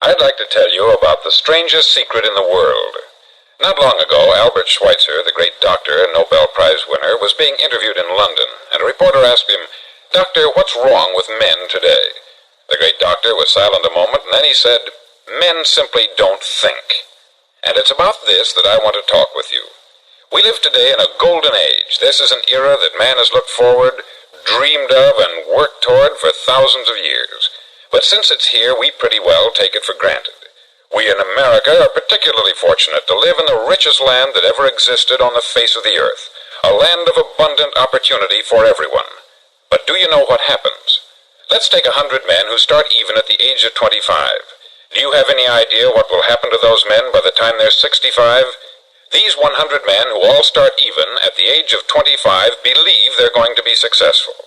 I'd like to tell you about the strangest secret in the world. Not long ago, Albert Schweitzer, the great doctor and Nobel Prize winner, was being interviewed in London, and a reporter asked him, "Doctor, what's wrong with men today?" The great doctor was silent a moment, and then he said, "Men simply don't think." And it's about this that I want to talk with you. We live today in a golden age. This is an era that man has looked forward, dreamed of, and worked toward for thousands of years. But since it's here, we pretty well take it for granted. We in America are particularly fortunate to live in the richest land that ever existed on the face of the earth, a land of abundant opportunity for everyone. But do you know what happens? Let's take 100 men who start even at the age of 25. Do you have any idea what will happen to those men by the time they're 65? These 100 men who all start even at the age of 25 believe they're going to be successful.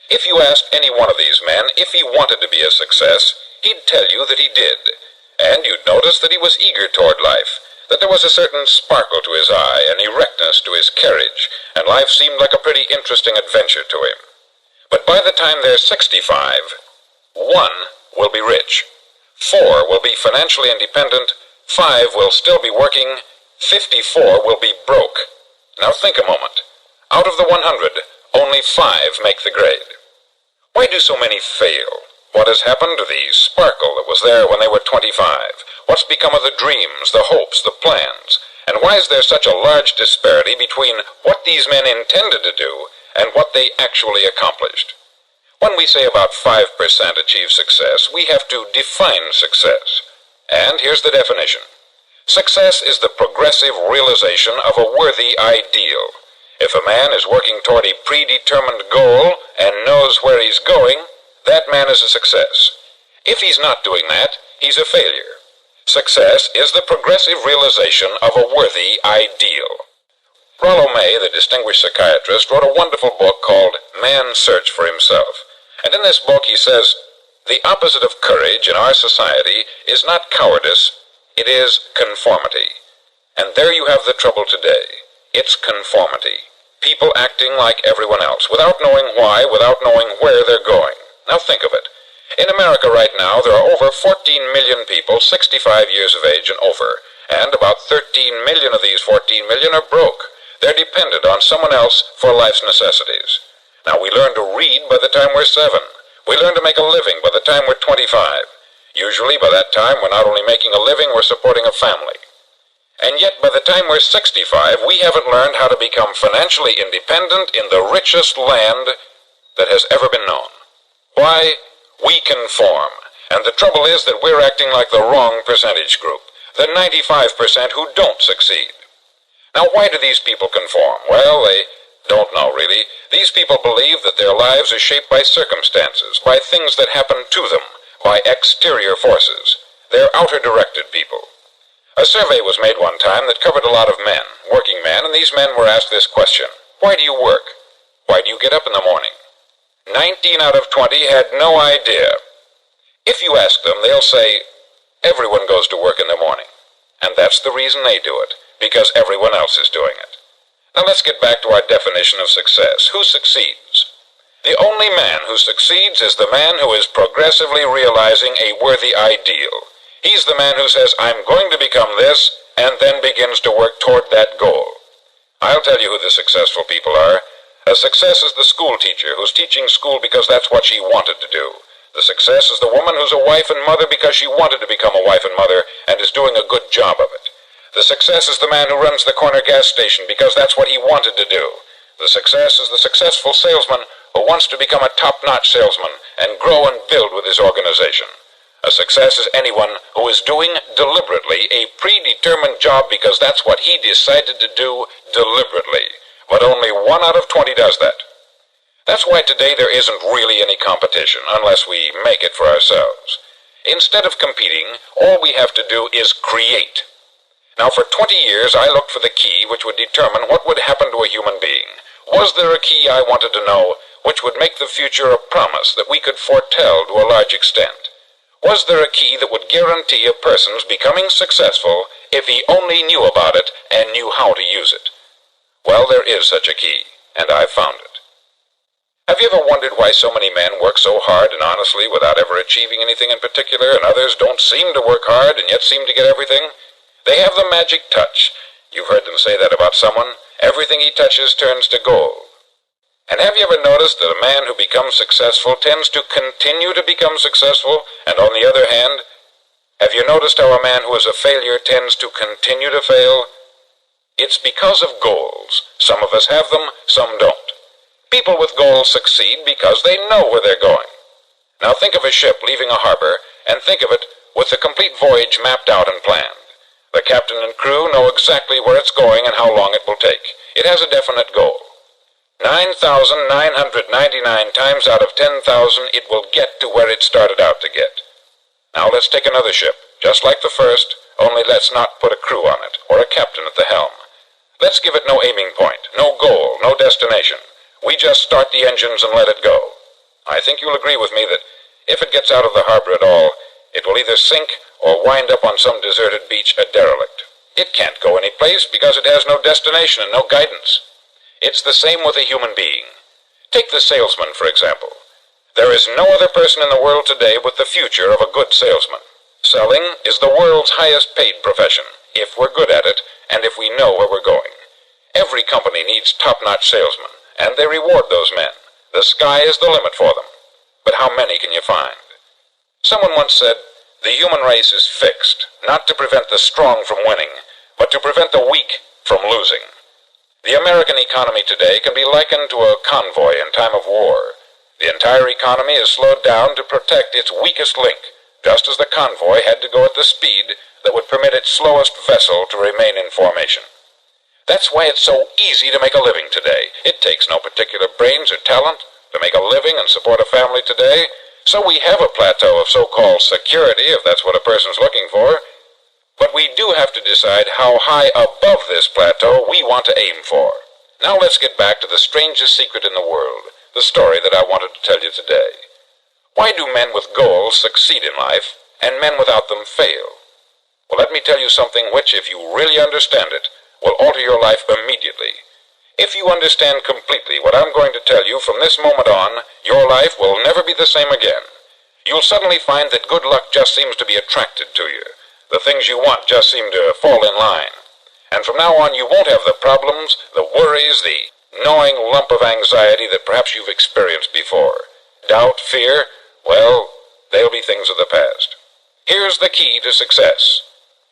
If you asked any one of these men if he wanted to be a success, he'd tell you that he did. And you'd notice that he was eager toward life, that there was a certain sparkle to his eye, an erectness to his carriage, and life seemed like a pretty interesting adventure to him. But by the time they're 65, 1 will be rich, 4 will be financially independent, 5 will still be working, 54 will be broke. Now think a moment. Out of the 100, only 5 make the grade. Why do so many fail? What has happened to the sparkle that was there when they were 25? What's become of the dreams, the hopes, the plans? And why is there such a large disparity between what these men intended to do and what they actually accomplished? When we say about 5% achieve success, we have to define success. And here's the definition. Success is the progressive realization of a worthy ideal. If a man is working toward a predetermined goal and knows where he's going, that man is a success. If he's not doing that, he's a failure. Success is the progressive realization of a worthy ideal. Rollo May, the distinguished psychiatrist, wrote a wonderful book called Man's Search for Himself. And in this book he says, "The opposite of courage in our society is not cowardice, it is conformity." And there you have the trouble today. It's conformity. People acting like everyone else, without knowing why, without knowing where they're going. Now think of it. In America right now, there are over 14 million people 65 years of age and over, and about 13 million of these 14 million are broke. They're dependent on someone else for life's necessities. Now we learn to read by the time we're 7. We learn to make a living by the time we're 25. Usually by that time we're not only making a living, we're supporting a family. And yet by the time we're 65, we haven't learned how to become financially independent in the richest land that has ever been known. Why? We conform. And the trouble is that we're acting like the wrong percentage group, the 95% who don't succeed. Now why do these people conform? Well, they don't know really. These people believe that their lives are shaped by circumstances, by things that happen to them, by exterior forces. They're outer-directed people. A survey was made one time that covered a lot of men, working men, and these men were asked this question: why do you work? Why do you get up in the morning? 19 out of 20 had no idea. If you ask them, they'll say, everyone goes to work in the morning. And that's the reason they do it, because everyone else is doing it. Now let's get back to our definition of success. Who succeeds? The only man who succeeds is the man who is progressively realizing a worthy ideal. He's the man who says, I'm going to become this, and then begins to work toward that goal. I'll tell you who the successful people are. A success is the school teacher who's teaching school because that's what she wanted to do. The success is the woman who's a wife and mother because she wanted to become a wife and mother and is doing a good job of it. The success is the man who runs the corner gas station because that's what he wanted to do. The success is the successful salesman who wants to become a top-notch salesman and grow and build with his organization. A success is anyone who is doing deliberately a predetermined job because that's what he decided to do deliberately. But only 1 out of 20 does that. That's why today there isn't really any competition unless we make it for ourselves. Instead of competing, all we have to do is create. Now for 20 years I looked for the key which would determine what would happen to a human being. Was there a key I wanted to know which would make the future a promise that we could foretell to a large extent? Was there a key that would guarantee a person's becoming successful if he only knew about it and knew how to use it? Well, there is such a key, and I've found it. Have you ever wondered why so many men work so hard and honestly without ever achieving anything in particular, and others don't seem to work hard and yet seem to get everything? They have the magic touch. You've heard them say that about someone. Everything he touches turns to gold. And have you ever noticed that a man who becomes successful tends to continue to become successful, and on the other hand, have you noticed how a man who is a failure tends to continue to fail? It's because of goals. Some of us have them, some don't. People with goals succeed because they know where they're going. Now think of a ship leaving a harbor, and think of it with the complete voyage mapped out and planned. The captain and crew know exactly where it's going and how long it will take. It has a definite goal. 9,999 times out of 10,000 it will get to where it started out to get. Now let's take another ship, just like the first, only let's not put a crew on it, or a captain at the helm. Let's give it no aiming point, no goal, no destination. We just start the engines and let it go. I think you'll agree with me that if it gets out of the harbor at all, it will either sink or wind up on some deserted beach a derelict. It can't go any place because it has no destination and no guidance. It's the same with a human being. Take the salesman, for example. There is no other person in the world today with the future of a good salesman. Selling is the world's highest paid profession, if we're good at it and if we know where we're going. Every company needs top-notch salesmen, and they reward those men. The sky is the limit for them. But how many can you find? Someone once said, the human race is fixed, not to prevent the strong from winning, but to prevent the weak from losing. The American economy today can be likened to a convoy in time of war. The entire economy is slowed down to protect its weakest link, just as the convoy had to go at the speed that would permit its slowest vessel to remain in formation. That's why it's so easy to make a living today. It takes no particular brains or talent to make a living and support a family today, so we have a plateau of so-called security, if that's what a person's looking for. But we do have to decide how high above this plateau we want to aim for. Now let's get back to the strangest secret in the world, the story that I wanted to tell you today. Why do men with goals succeed in life, and men without them fail? Well, let me tell you something which, if you really understand it, will alter your life immediately. If you understand completely what I'm going to tell you from this moment on, your life will never be the same again. You'll suddenly find that good luck just seems to be attracted to you. The things you want just seem to fall in line. And from now on, you won't have the problems, the worries, the gnawing lump of anxiety that perhaps you've experienced before. Doubt, fear, well, they'll be things of the past. Here's the key to success,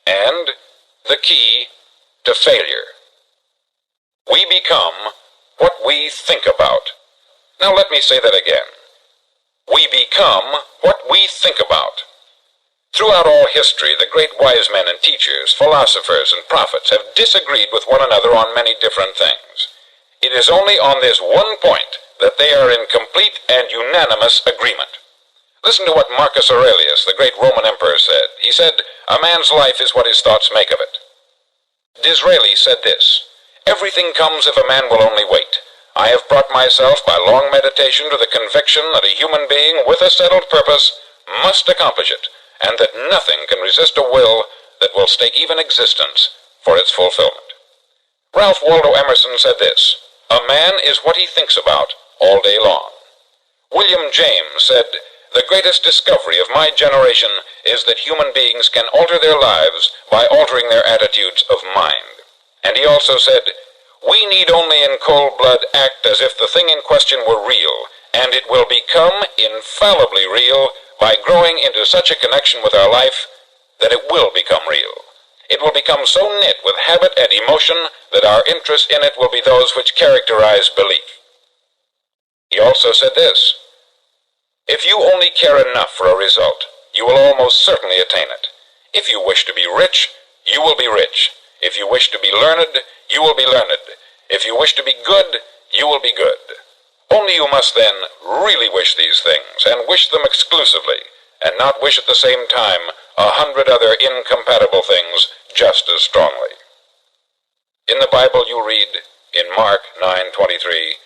and the key to failure. We become what we think about. Now let me say that again. We become what we think about. Throughout all history, the great wise men and teachers, philosophers and prophets have disagreed with one another on many different things. It is only on this one point that they are in complete and unanimous agreement. Listen to what Marcus Aurelius, the great Roman emperor, said. He said, "A man's life is what his thoughts make of it." Disraeli said this, "Everything comes if a man will only wait. I have brought myself by long meditation to the conviction that a human being with a settled purpose must accomplish it, and that nothing can resist a will that will stake even existence for its fulfillment." Ralph Waldo Emerson said this, "A man is what he thinks about all day long." William James said, "The greatest discovery of my generation is that human beings can alter their lives by altering their attitudes of mind." And he also said, "We need only in cold blood act as if the thing in question were real, and it will become infallibly real by growing into such a connection with our life that it will become real. It will become so knit with habit and emotion that our interest in it will be those which characterize belief." He also said this, "If you only care enough for a result, you will almost certainly attain it. If you wish to be rich, you will be rich. If you wish to be learned, you will be learned. If you wish to be good, you will be good. Only you must then really wish these things, and wish them exclusively, and not wish at the same time 100 other incompatible things just as strongly." In the Bible you read, in Mark 9:23,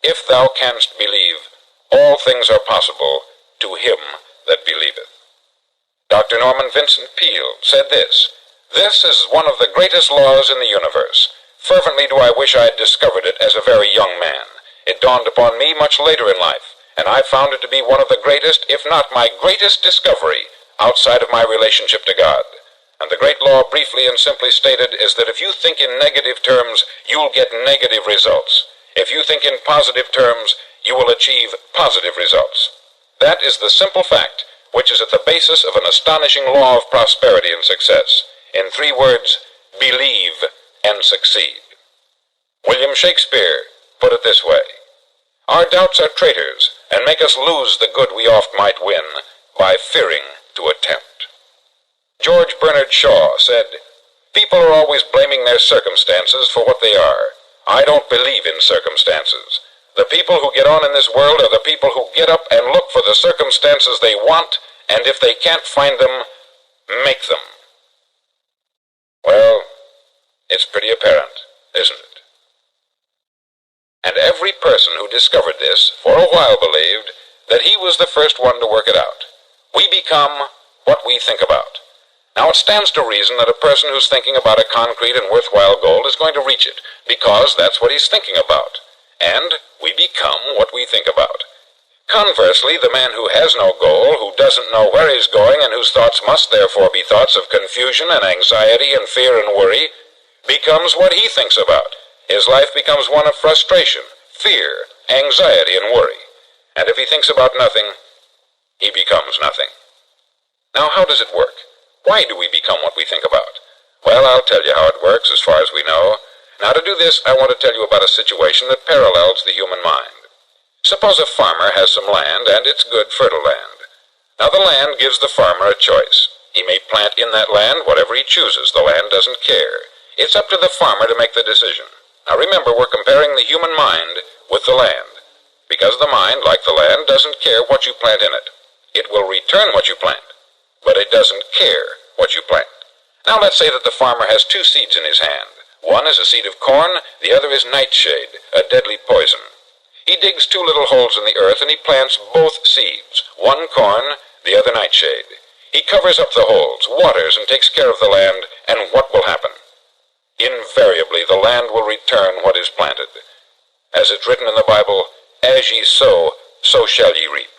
"If thou canst believe, all things are possible to him that believeth." Dr. Norman Vincent Peale said this, "This is one of the greatest laws in the universe. Fervently do I wish I had discovered it as a very young man. It dawned upon me much later in life, and I found it to be one of the greatest, if not my greatest discovery, outside of my relationship to God. And the great law, briefly and simply stated, is that if you think in negative terms, you'll get negative results. If you think in positive terms, you will achieve positive results. That is the simple fact, which is at the basis of an astonishing law of prosperity and success. In 3 words, believe and succeed. William Shakespeare put it this way: our doubts are traitors, and make us lose the good we oft might win, by fearing to attempt. George Bernard Shaw said, people are always blaming their circumstances for what they are. I don't believe in circumstances. The people who get on in this world are the people who get up and look for the circumstances they want, and if they can't find them, make them. Well, it's pretty apparent, isn't it? And every person who discovered this for a while believed that he was the first one to work it out. We become what we think about. Now it stands to reason that a person who's thinking about a concrete and worthwhile goal is going to reach it, because that's what he's thinking about. And we become what we think about. Conversely, the man who has no goal, who doesn't know where he's going, and whose thoughts must therefore be thoughts of confusion and anxiety and fear and worry, becomes what he thinks about. His life becomes one of frustration, fear, anxiety, and worry. And if he thinks about nothing, he becomes nothing. Now, how does it work? Why do we become what we think about? Well, I'll tell you how it works as far as we know. Now, to do this, I want to tell you about a situation that parallels the human mind. Suppose a farmer has some land, and it's good, fertile land. Now, the land gives the farmer a choice. He may plant in that land whatever he chooses. The land doesn't care. It's up to the farmer to make the decision. Now remember, we're comparing the human mind with the land, because the mind, like the land, doesn't care what you plant in it. It will return what you plant, but it doesn't care what you plant. Now let's say that the farmer has 2 seeds in his hand. One is a seed of corn, the other is nightshade, a deadly poison. He digs 2 little holes in the earth and he plants both seeds, one corn, the other nightshade. He covers up the holes, waters, and takes care of the land, and what will happen? Invariably, the land will return what is planted. As it's written in the Bible, as ye sow, so shall ye reap.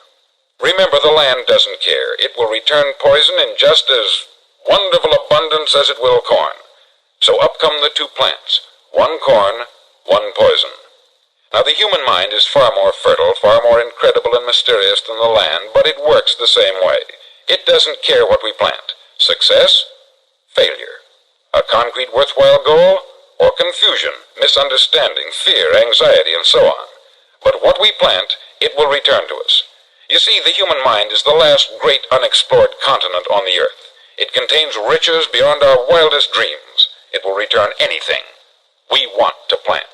Remember, the land doesn't care. It will return poison in just as wonderful abundance as it will corn. So up come the 2 plants, one corn, one poison. Now, the human mind is far more fertile, far more incredible and mysterious than the land, but it works the same way. It doesn't care what we plant. Success, failure. A concrete worthwhile goal, or confusion, misunderstanding, fear, anxiety, and so on. But what we plant, it will return to us. You see, the human mind is the last great unexplored continent on the earth. It contains riches beyond our wildest dreams. It will return anything we want to plant.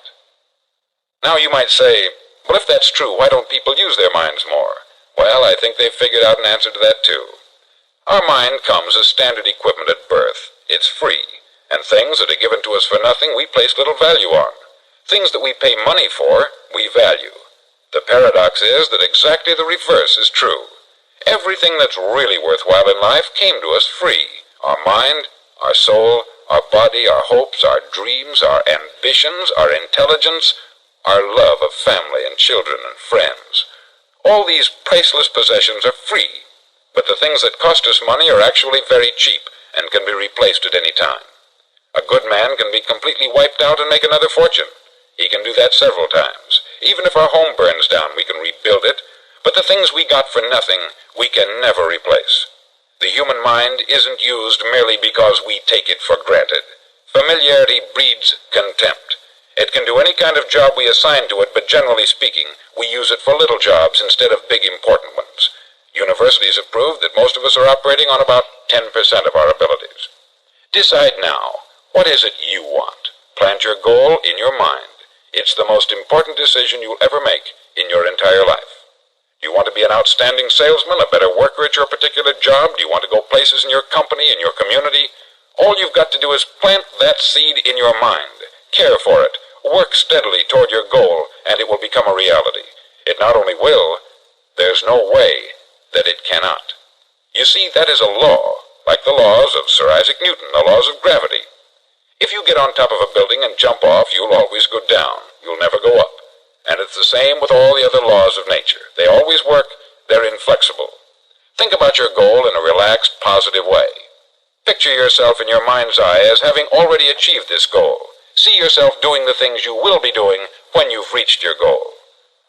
Now you might say, well, if that's true, why don't people use their minds more? Well, I think they've figured out an answer to that too. Our mind comes as standard equipment at birth. It's free. And things that are given to us for nothing, we place little value on. Things that we pay money for, we value. The paradox is that exactly the reverse is true. Everything that's really worthwhile in life came to us free. Our mind, our soul, our body, our hopes, our dreams, our ambitions, our intelligence, our love of family and children and friends. All these priceless possessions are free, but the things that cost us money are actually very cheap and can be replaced at any time. A good man can be completely wiped out and make another fortune. He can do that several times. Even if our home burns down, we can rebuild it, but the things we got for nothing, we can never replace. The human mind isn't used merely because we take it for granted. Familiarity breeds contempt. It can do any kind of job we assign to it, but generally speaking, we use it for little jobs instead of big important ones. Universities have proved that most of us are operating on about 10% of our abilities. Decide now. What is it you want? Plant your goal in your mind. It's the most important decision you'll ever make in your entire life. Do you want to be an outstanding salesman, a better worker at your particular job? Do you want to go places in your company, in your community? All you've got to do is plant that seed in your mind. Care for it. Work steadily toward your goal, and it will become a reality. It not only will, there's no way that it cannot. You see, that is a law, like the laws of Sir Isaac Newton, the laws of gravity. If you get on top of a building and jump off, you'll always go down. You'll never go up. And it's the same with all the other laws of nature. They always work, they're inflexible. Think about your goal in a relaxed, positive way. Picture yourself in your mind's eye as having already achieved this goal. See yourself doing the things you will be doing when you've reached your goal.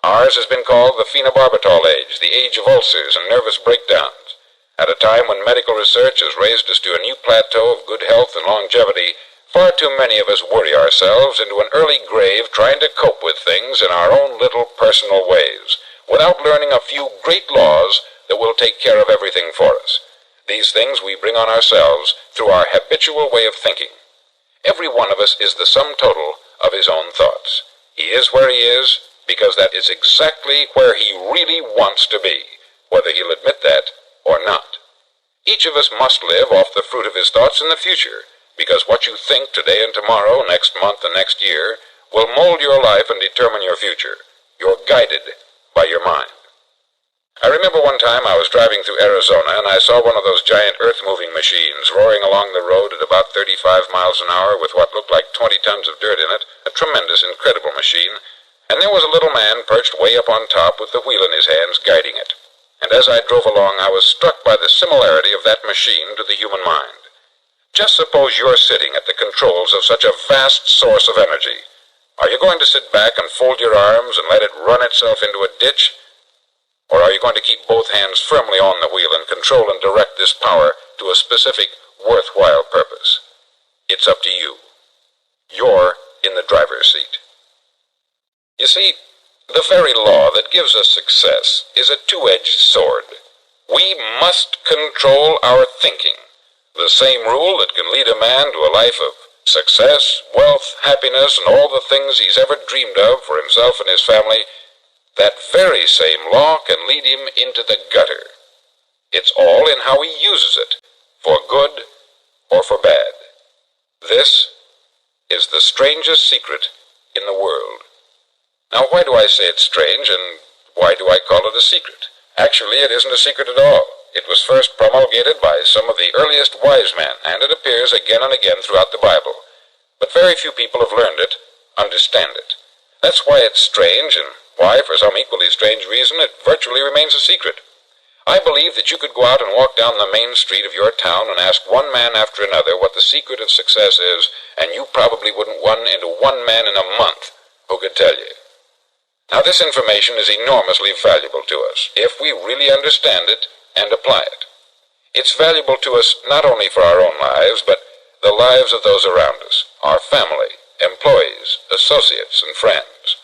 Ours has been called the phenobarbital age, the age of ulcers and nervous breakdowns. At a time when medical research has raised us to a new plateau of good health and longevity, far too many of us worry ourselves into an early grave trying to cope with things in our own little personal ways, without learning a few great laws that will take care of everything for us. These things we bring on ourselves through our habitual way of thinking. Every one of us is the sum total of his own thoughts. He is where he is because that is exactly where he really wants to be, whether he'll admit that or not. Each of us must live off the fruit of his thoughts in the future, because what you think today and tomorrow, next month and next year, will mold your life and determine your future. You're guided by your mind. I remember one time I was driving through Arizona and I saw one of those giant earth-moving machines roaring along the road at about 35 miles an hour with what looked like 20 tons of dirt in it, a tremendous, incredible machine, and there was a little man perched way up on top with the wheel in his hands guiding it. And as I drove along, I was struck by the similarity of that machine to the human mind. Just suppose you're sitting at the controls of such a vast source of energy. Are you going to sit back and fold your arms and let it run itself into a ditch? Or are you going to keep both hands firmly on the wheel and control and direct this power to a specific, worthwhile purpose? It's up to you. You're in the driver's seat. You see, the very law that gives us success is a two-edged sword. We must control our thinking. The same rule that can lead a man to a life of success, wealth, happiness, and all the things he's ever dreamed of for himself and his family, that very same law can lead him into the gutter. It's all in how he uses it, for good or for bad. This is the strangest secret in the world. Now, why do I say it's strange, and why do I call it a secret? Actually, it isn't a secret at all. It was first promulgated by some of the earliest wise men, and it appears again and again throughout the Bible. But very few people have learned it, understand it. That's why it's strange, and why, for some equally strange reason, it virtually remains a secret. I believe that you could go out and walk down the main street of your town and ask one man after another what the secret of success is, and you probably wouldn't run into one man in a month who could tell you. Now, this information is enormously valuable to us, if we really understand it and apply it. It's valuable to us not only for our own lives, but the lives of those around us, our family, employees, associates, and friends.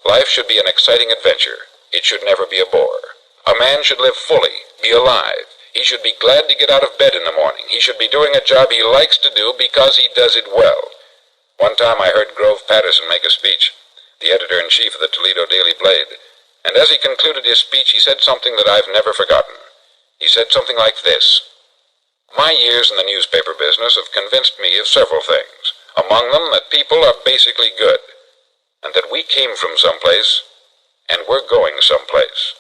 Life should be an exciting adventure. It should never be a bore. A man should live fully, be alive. He should be glad to get out of bed in the morning. He should be doing a job he likes to do because he does it well. One time I heard Grove Patterson make a speech, the editor-in-chief of the Toledo Daily Blade, and as he concluded his speech, he said something that I've never forgotten. He said something like this: "My years in the newspaper business have convinced me of several things, among them that people are basically good, and that we came from someplace, and we're going someplace.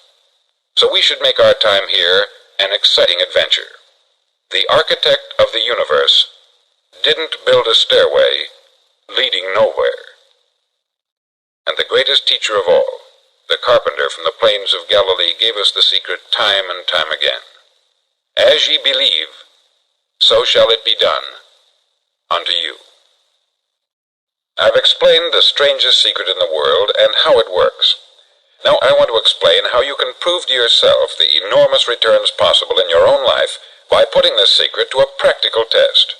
So we should make our time here an exciting adventure. The architect of the universe didn't build a stairway leading nowhere. And the greatest teacher of all, the carpenter from the plains of Galilee, gave us the secret time and time again. As ye believe, so shall it be done unto you." I've explained the strangest secret in the world and how it works. Now I want to explain how you can prove to yourself the enormous returns possible in your own life by putting this secret to a practical test.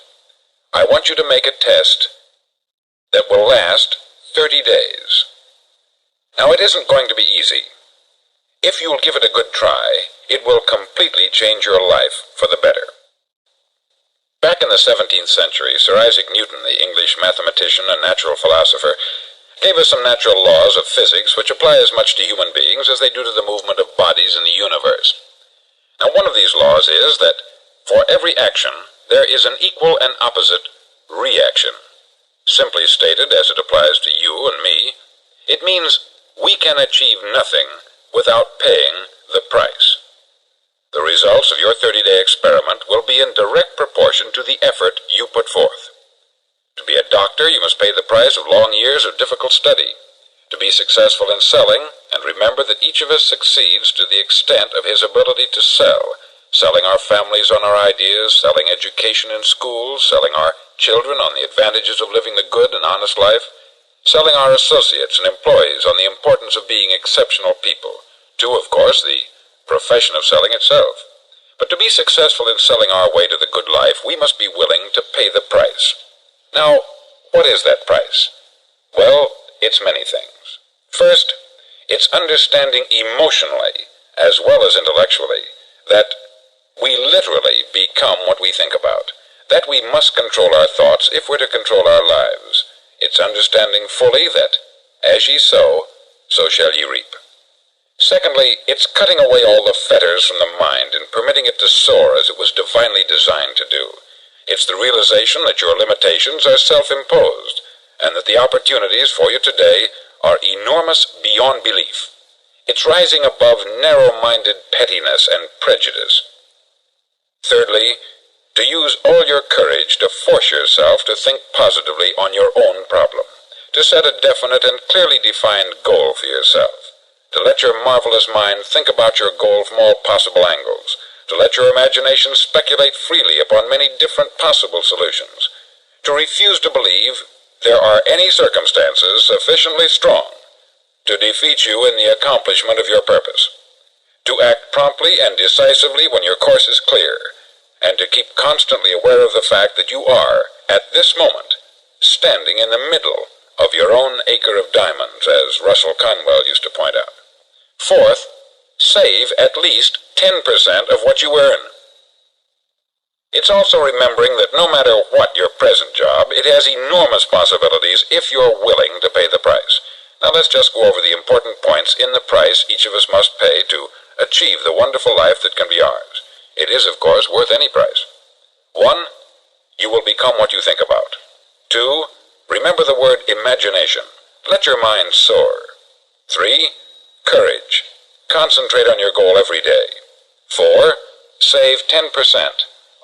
I want you to make a test that will last 30 days. Now, it isn't going to be easy. If you'll give it a good try, it will completely change your life for the better. Back in the 17th century, Sir Isaac Newton, the English mathematician and natural philosopher, gave us some natural laws of physics which apply as much to human beings as they do to the movement of bodies in the universe. Now, one of these laws is that for every action, there is an equal and opposite reaction. Simply stated, as it applies to you and me, it means we can achieve nothing without paying the price. The results of your 30-day experiment will be in direct proportion to the effort you put forth. To be a doctor, you must pay the price of long years of difficult study. To be successful in selling, and remember that each of us succeeds to the extent of his ability to sell, selling our families on our ideas, selling education in schools, selling our children on the advantages of living the good and honest life, selling our associates and employees on the importance of being exceptional people, to, of course, the profession of selling itself. But to be successful in selling our way to the good life, we must be willing to pay the price. Now, what is that price? Well, it's many things. First, it's understanding emotionally, as well as intellectually, that we literally become what we think about, that we must control our thoughts if we're to control our lives. It's understanding fully that, as ye sow, so shall ye reap. Secondly, it's cutting away all the fetters from the mind and permitting it to soar as it was divinely designed to do. It's the realization that your limitations are self-imposed, and that the opportunities for you today are enormous beyond belief. It's rising above narrow-minded pettiness and prejudice. Thirdly, to use all your courage to force yourself to think positively on your own problem, to set a definite and clearly defined goal for yourself, to let your marvelous mind think about your goal from all possible angles, to let your imagination speculate freely upon many different possible solutions, to refuse to believe there are any circumstances sufficiently strong to defeat you in the accomplishment of your purpose, to act promptly and decisively when your course is clear, and to keep constantly aware of the fact that you are, at this moment, standing in the middle of your own acre of diamonds, as Russell Conwell used to point out. Fourth, save at least 10% of what you earn. It's also remembering that no matter what your present job, it has enormous possibilities if you're willing to pay the price. Now let's just go over the important points in the price each of us must pay to achieve the wonderful life that can be ours. It is, of course, worth any price. 1, you will become what you think about. 2, remember the word imagination. Let your mind soar. 3, courage. Concentrate on your goal every day. 4, save 10%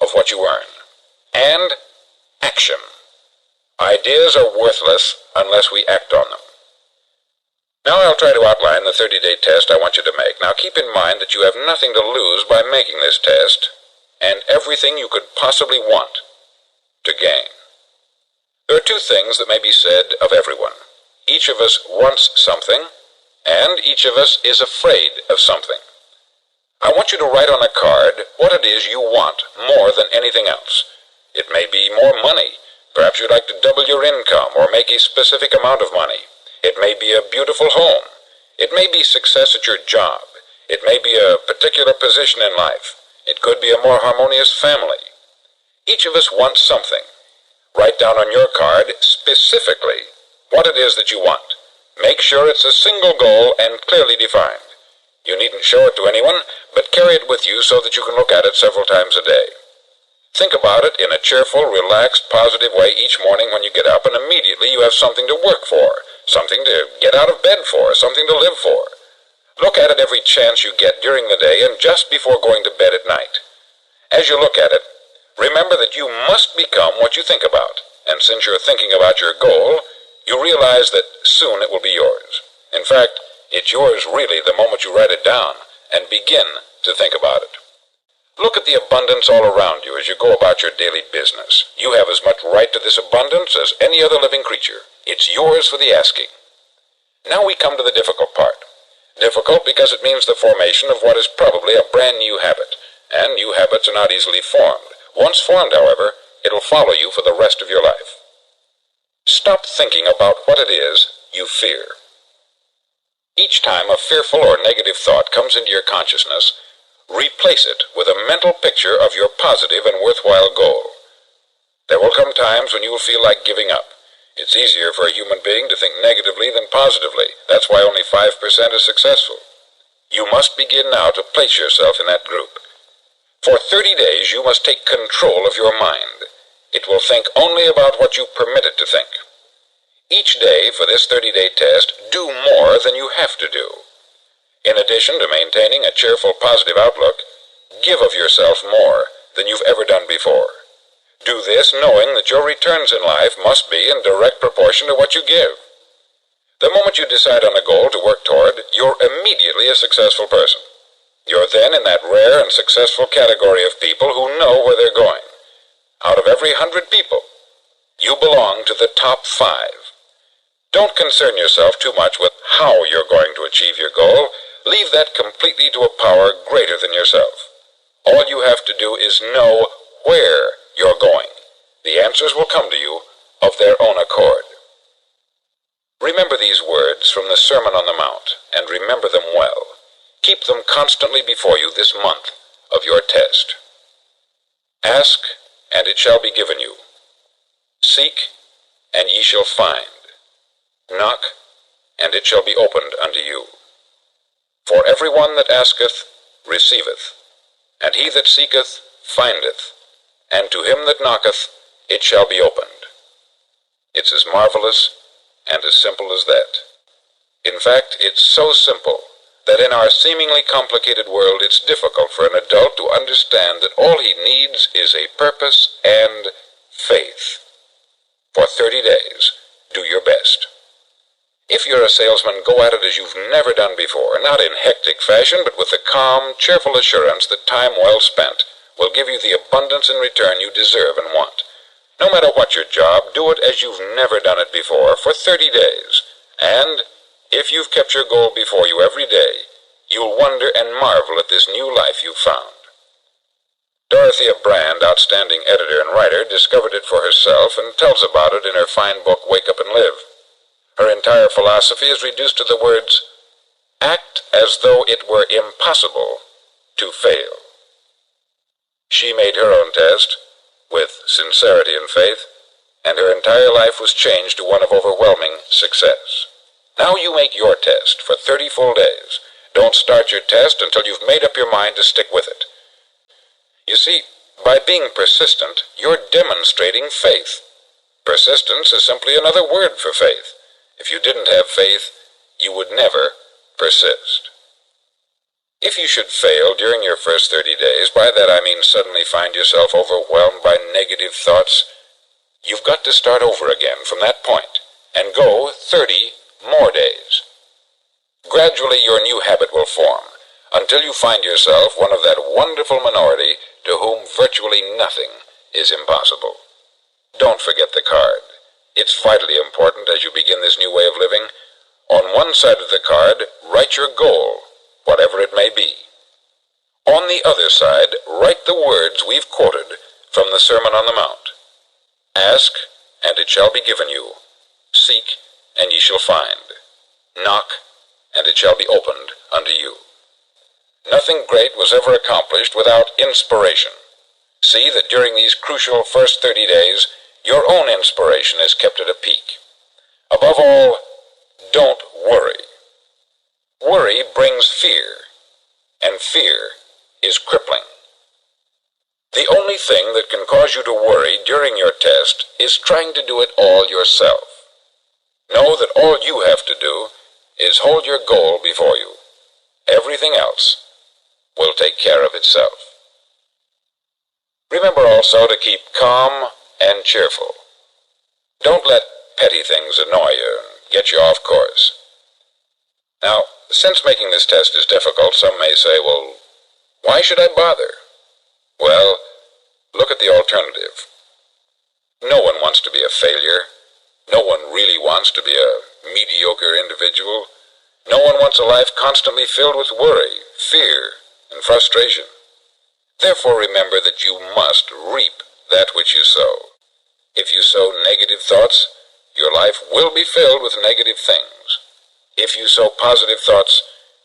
of what you earn. And action. Ideas are worthless unless we act on them. Now I'll try to outline the 30-day test I want you to make. Now keep in mind that you have nothing to lose by making this test, and everything you could possibly want to gain. There are 2 things that may be said of everyone. Each of us wants something, and each of us is afraid of something. I want you to write on a card what it is you want more than anything else. It may be more money. Perhaps you'd like to double your income or make a specific amount of money. It may be a beautiful home. It may be success at your job. It may be a particular position in life. It could be a more harmonious family. Each of us wants something. Write down on your card specifically what it is that you want. Make sure it's a single goal and clearly defined. You needn't show it to anyone, but carry it with you so that you can look at it several times a day. Think about it in a cheerful, relaxed, positive way each morning when you get up, and immediately you have something to work for, something to get out of bed for, something to live for. Look at it every chance you get during the day and just before going to bed at night. As you look at it, remember that you must become what you think about, and since you're thinking about your goal, you realize that soon it will be yours. In fact, it's yours really the moment you write it down and begin to think about it. Look at the abundance all around you as you go about your daily business. You have as much right to this abundance as any other living creature. It's yours for the asking. Now we come to the difficult part. Difficult because it means the formation of what is probably a brand new habit, and new habits are not easily formed. Once formed, however, it'll follow you for the rest of your life. Stop thinking about what it is you fear. Each time a fearful or negative thought comes into your consciousness, replace it with a mental picture of your positive and worthwhile goal. There will come times when you will feel like giving up. It's easier for a human being to think negatively than positively. That's why only 5% is successful. You must begin now to place yourself in that group. For 30 days you must take control of your mind. It will think only about what you permit it to think. Each day for this 30-day test, do more than you have to do. In addition to maintaining a cheerful, positive outlook, give of yourself more than you've ever done before. Do this knowing that your returns in life must be in direct proportion to what you give. The moment you decide on a goal to work toward, you're immediately a successful person. You're then in that rare and successful category of people who know where they're going. Out of every 100 people, you belong to the top 5. Don't concern yourself too much with how you're going to achieve your goal. Leave that completely to a power greater than yourself. All you have to do is know where you're going. The answers will come to you of their own accord. Remember these words from the Sermon on the Mount, and remember them well. Keep them constantly before you this month of your test. Ask, and it shall be given you. Seek, and ye shall find. Knock, and it shall be opened unto you. For every one that asketh receiveth, and he that seeketh findeth, and to him that knocketh it shall be opened. It's as marvelous and as simple as that. In fact, it's so simple that in our seemingly complicated world it's difficult for an adult to understand that all he needs is a purpose and faith. For 30 days, do your best. If you're a salesman, go at it as you've never done before, not in hectic fashion, but with the calm, cheerful assurance that time well spent will give you the abundance in return you deserve and want. No matter what your job, do it as you've never done it before for 30 days. And if you've kept your goal before you every day, you'll wonder and marvel at this new life you've found. Dorothea Brand, outstanding editor and writer, discovered it for herself and tells about it in her fine book, Wake Up and Live. Her entire philosophy is reduced to the words, act as though it were impossible to fail. She made her own test with sincerity and faith, and her entire life was changed to one of overwhelming success. Now you make your test for 30 full days. Don't start your test until you've made up your mind to stick with it. You see, by being persistent, you're demonstrating faith. Persistence is simply another word for faith. If you didn't have faith, you would never persist. If you should fail during your first 30 days, by that I mean suddenly find yourself overwhelmed by negative thoughts, you've got to start over again from that point and go 30 more days. Gradually your new habit will form until you find yourself one of that wonderful minority to whom virtually nothing is impossible. Don't forget the card. It's vitally important as you begin this new way of living. On one side of the card, write your goal, whatever it may be. On the other side, write the words we've quoted from the Sermon on the Mount. Ask, and it shall be given you. Seek, and ye shall find. Knock, and it shall be opened unto you. Nothing great was ever accomplished without inspiration. See that during these crucial first 30 days, your own inspiration is kept at a peak. Above all, don't worry. Worry brings fear, and fear is crippling. The only thing that can cause you to worry during your test is trying to do it all yourself. Know that all you have to do is hold your goal before you. Everything else will take care of itself. Remember also to keep calm and cheerful. Don't let petty things annoy you and get you off course. Now, since making this test is difficult, some may say, well, why should I bother? Well, look at the alternative. No one wants to be a failure. No one really wants to be a mediocre individual. No one wants a life constantly filled with worry, fear, and frustration. Therefore, remember that you must reap that which you sow. If you sow negative thoughts, your life will be filled with negative things. If you sow positive thoughts,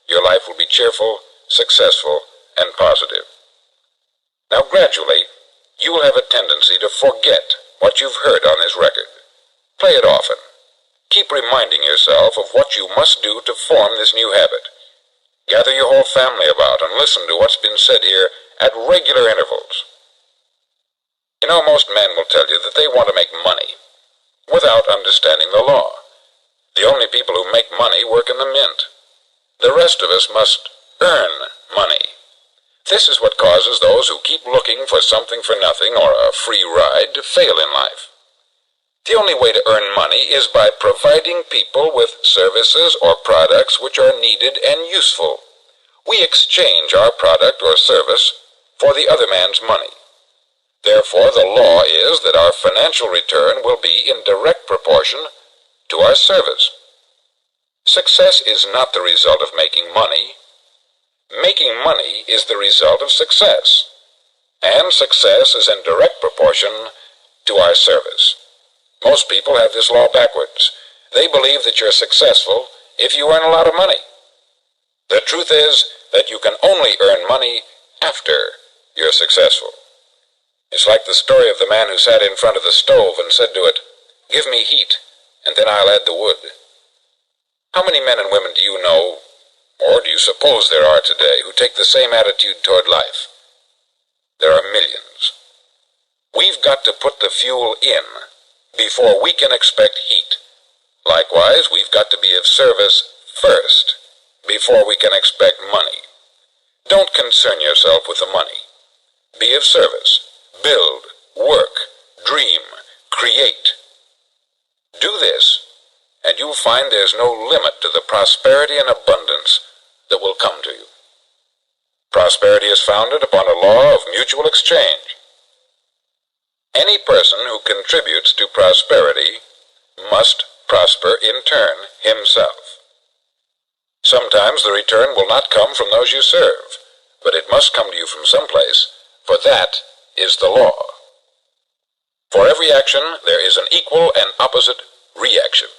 your life will be cheerful, successful, and positive. Now, gradually, you will have a tendency to forget what you've heard on this record. Play it often. Keep reminding yourself of what you must do to form this new habit. Gather your whole family about and listen to what's been said here at regular intervals. You know, most men will tell you that they want to make money without understanding the law. The only people who make money work in the mint. The rest of us must earn money. This is what causes those who keep looking for something for nothing or a free ride to fail in life. The only way to earn money is by providing people with services or products which are needed and useful. We exchange our product or service for the other man's money. Therefore, the law is that our financial return will be in direct proportion to our service. Success is not the result of making money. Making money is the result of success, and success is in direct proportion to our service. Most people have this law backwards. They believe that you're successful if you earn a lot of money. The truth is that you can only earn money after you're successful. It's like the story of the man who sat in front of the stove and said to it, "Give me heat, and then I'll add the wood." How many men and women do you know, or do you suppose there are today, who take the same attitude toward life? There are millions. We've got to put the fuel in before we can expect heat. Likewise, we've got to be of service first before we can expect money. Don't concern yourself with the money. Be of service. Build, work, dream, create. Do this, and you'll find there's no limit to the prosperity and abundance that will come to you. Prosperity is founded upon a law of mutual exchange. Any person who contributes to prosperity must prosper in turn himself. Sometimes the return will not come from those you serve, but it must come to you from someplace, for that is the law. For every action, there is an equal and opposite reaction.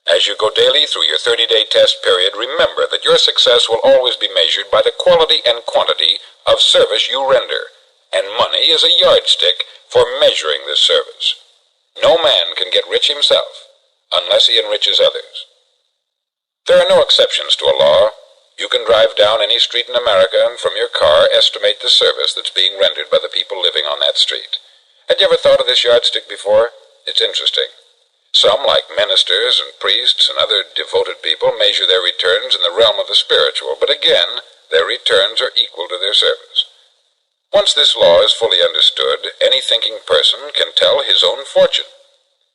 As you go daily through your 30-day test period, remember that your success will always be measured by the quality and quantity of service you render, and money is a yardstick for measuring this service. No man can get rich himself unless he enriches others. There are no exceptions to a law. You can drive down any street in America and from your car estimate the service that's being rendered by the people living on that street. Had you ever thought of this yardstick before? It's interesting. Some, like ministers and priests and other devoted people, measure their returns in the realm of the spiritual, but again, their returns are equal to their service. Once this law is fully understood, any thinking person can tell his own fortune.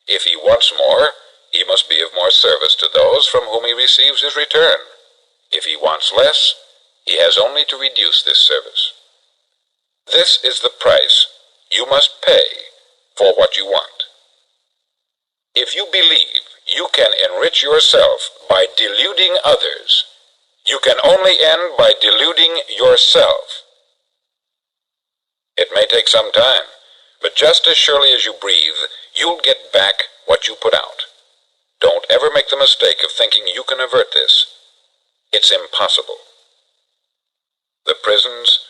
If he wants more, he must be of more service to those from whom he receives his return. If he wants less, he has only to reduce this service. This is the price you must pay for what you want. If you believe you can enrich yourself by deluding others, you can only end by deluding yourself. It may take some time, but just as surely as you breathe, you'll get back what you put out. Don't ever make the mistake of thinking you can avert this. It's impossible. The prisons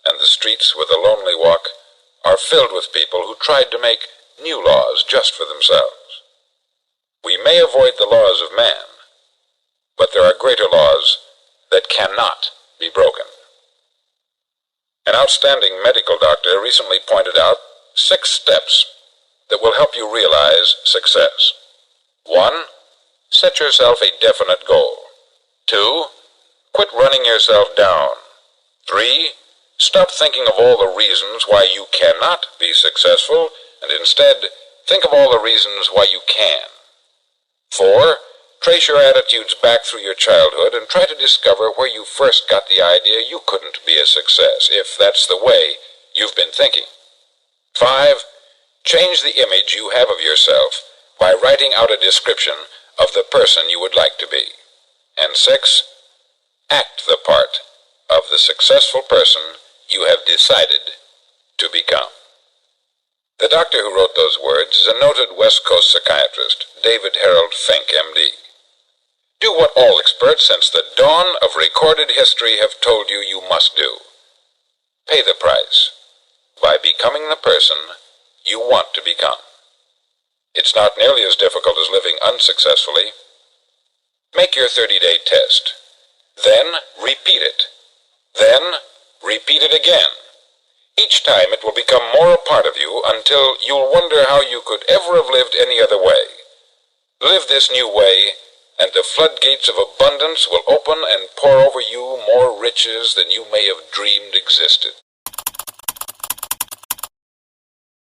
and the streets where the lonely walk are filled with people who tried to make new laws just for themselves. We may avoid the laws of man, but there are greater laws that cannot be broken. An outstanding medical doctor recently pointed out 6 steps that will help you realize success. 1. Set yourself a definite goal. 2. Quit running yourself down. 3. Stop thinking of all the reasons why you cannot be successful, and instead think of all the reasons why you can. 4. Trace your attitudes back through your childhood and try to discover where you first got the idea you couldn't be a success, if that's the way you've been thinking. 5. Change the image you have of yourself by writing out a description of the person you would like to be. And 6. Act the part of the successful person you have decided to become. The doctor who wrote those words is a noted West Coast psychiatrist, David Harold Fink, M.D. Do what all experts since the dawn of recorded history have told you you must do. Pay the price by becoming the person you want to become. It's not nearly as difficult as living unsuccessfully. Make your 30-day test. Then repeat it. Then repeat it again. Each time it will become more a part of you until you'll wonder how you could ever have lived any other way. Live this new way, and the floodgates of abundance will open and pour over you more riches than you may have dreamed existed.